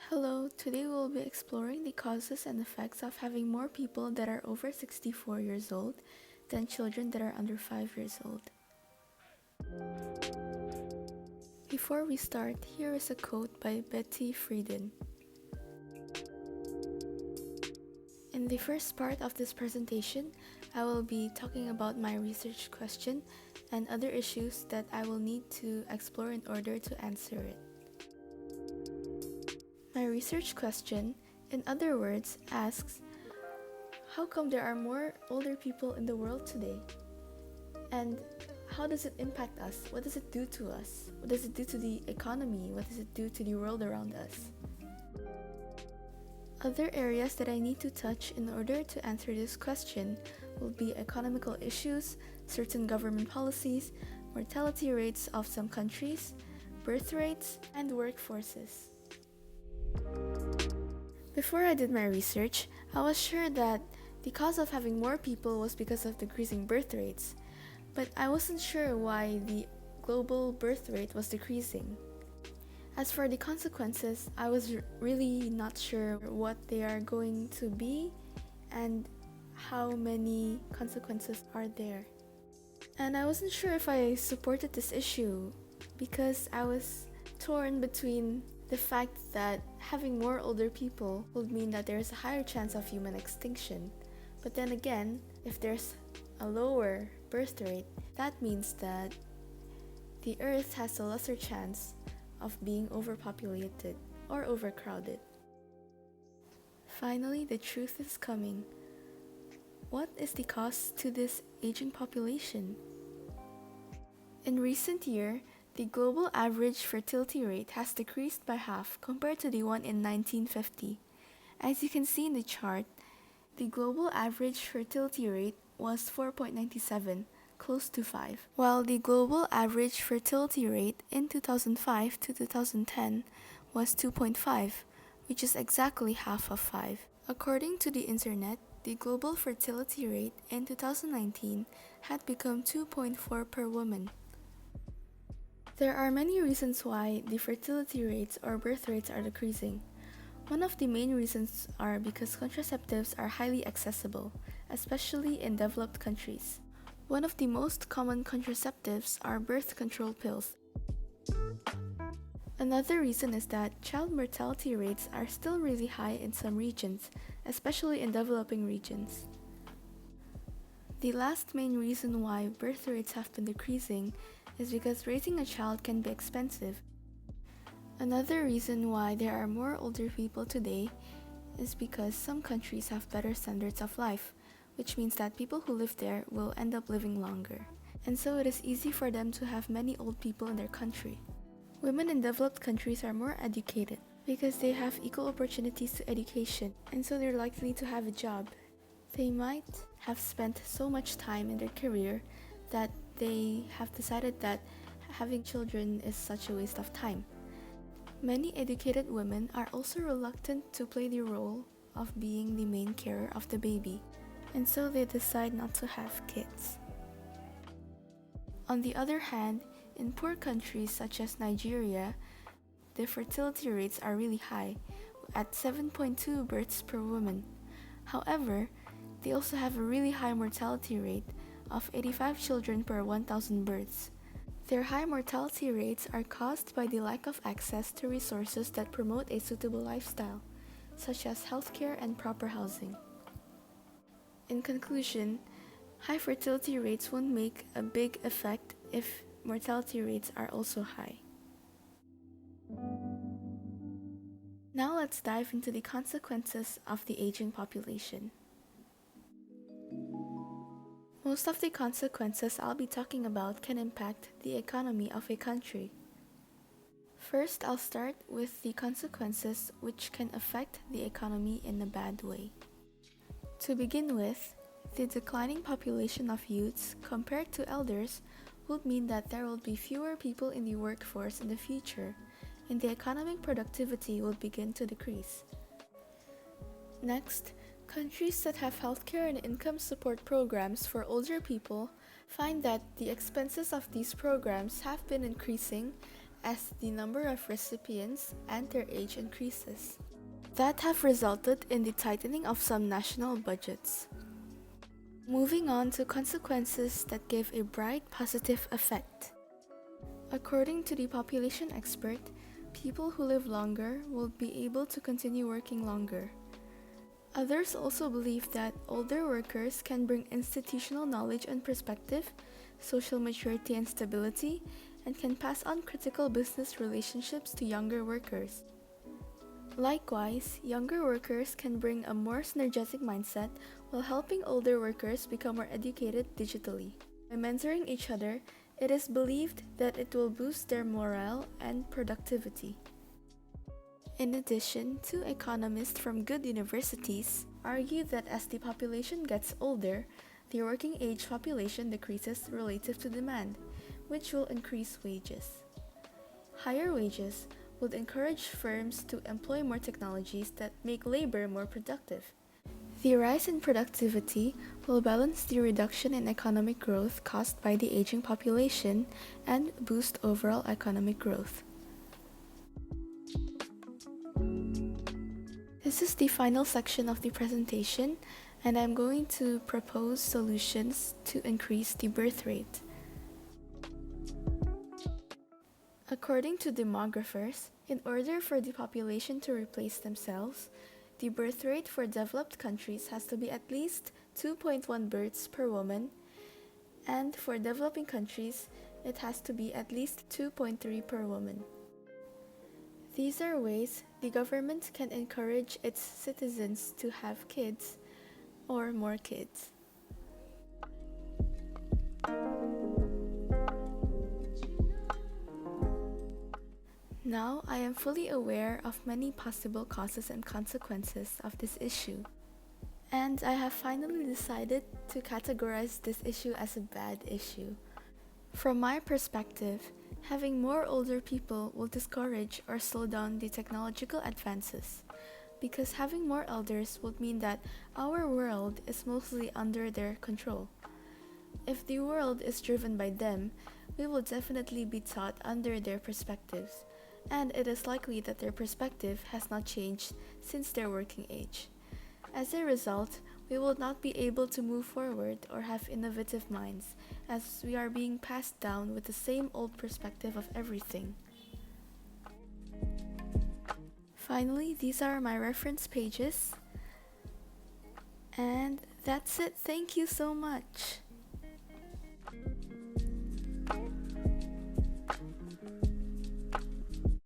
Hello, today we'll be exploring the causes and effects of having more people that are over 64 years old than children that are under 5 years old. Before we start, here is a quote by Betty Friedan. In the first part of this presentation, I will be talking about my research question and other issues that I will need to explore in order to answer it. My research question, in other words, asks, how come there are more older people in the world today? And how does it impact us? What does it do to us? What does it do to the economy? What does it do to the world around us? Other areas that I need to touch in order to answer this question will be economical issues, certain government policies, mortality rates of some countries, birth rates, and workforces. Before I did my research, I was sure that the cause of having more people was because of decreasing birth rates, but I wasn't sure why the global birth rate was decreasing. As for the consequences, I was really not sure what they are going to be and how many consequences are there. And I wasn't sure if I supported this issue because I was torn between the fact that having more older people would mean that there's a higher chance of human extinction. But then again, if there's a lower birth rate, that means that the Earth has a lesser chance of being overpopulated or overcrowded. Finally, the truth is coming. What is the cause to this aging population? In recent years, the global average fertility rate has decreased by half compared to the one in 1950. As you can see in the chart, the global average fertility rate was 4.97, close to 5, while the global average fertility rate in 2005 to 2010 was 2.5, which is exactly half of 5. According to the internet, the global fertility rate in 2019 had become 2.4 per woman. There are many reasons why the fertility rates or birth rates are decreasing. One of the main reasons are because contraceptives are highly accessible, especially in developed countries. One of the most common contraceptives are birth control pills. Another reason is that child mortality rates are still really high in some regions, especially in developing regions. The last main reason why birth rates have been decreasing is because raising a child can be expensive. Another reason why there are more older people today is because some countries have better standards of life, which means that people who live there will end up living longer. And so it is easy for them to have many old people in their country. Women in developed countries are more educated because they have equal opportunities to education, and so they're likely to have a job. They might have spent so much time in their career that they have decided that having children is such a waste of time. Many educated women are also reluctant to play the role of being the main carer of the baby, and so they decide not to have kids. On the other hand, in poor countries such as Nigeria, the fertility rates are really high, at 7.2 births per woman. However, they also have a really high mortality rate of 85 children per 1,000 births. Their high mortality rates are caused by the lack of access to resources that promote a suitable lifestyle, such as healthcare and proper housing. In conclusion, high fertility rates won't make a big effect if mortality rates are also high. Now let's dive into the consequences of the aging population. Most of the consequences I'll be talking about can impact the economy of a country. First, I'll start with the consequences which can affect the economy in a bad way. To begin with, the declining population of youths compared to elders would mean that there will be fewer people in the workforce in the future, and the economic productivity will begin to decrease. Next, countries that have healthcare and income support programs for older people find that the expenses of these programs have been increasing as the number of recipients and their age increases, that have resulted in the tightening of some national budgets. Moving on to consequences that give a bright positive effect. According to the population expert, people who live longer will be able to continue working longer. Others also believe that older workers can bring institutional knowledge and perspective, social maturity and stability, and can pass on critical business relationships to younger workers. Likewise, younger workers can bring a more synergetic mindset while helping older workers become more educated digitally. By mentoring each other, it is believed that it will boost their morale and productivity. In addition, two economists from good universities argue that as the population gets older, the working age population decreases relative to demand, which will increase wages. Higher wages would encourage firms to employ more technologies that make labor more productive. The rise in productivity will balance the reduction in economic growth caused by the aging population and boost overall economic growth. This is the final section of the presentation, and I'm going to propose solutions to increase the birth rate. According to demographers, in order for the population to replace themselves, the birth rate for developed countries has to be at least 2.1 births per woman, and for developing countries, it has to be at least 2.3 per woman. These are ways the government can encourage its citizens to have kids or more kids. Now I am fully aware of many possible causes and consequences of this issue, and I have finally decided to categorize this issue as a bad issue. From my perspective, having more older people will discourage or slow down the technological advances, because having more elders would mean that our world is mostly under their control. If the world is driven by them, we will definitely be taught under their perspectives, and it is likely that their perspective has not changed since their working age. As a result, we will not be able to move forward or have innovative minds, as we are being passed down with the same old perspective of everything. Finally, these are my reference pages. And that's it. Thank you so much.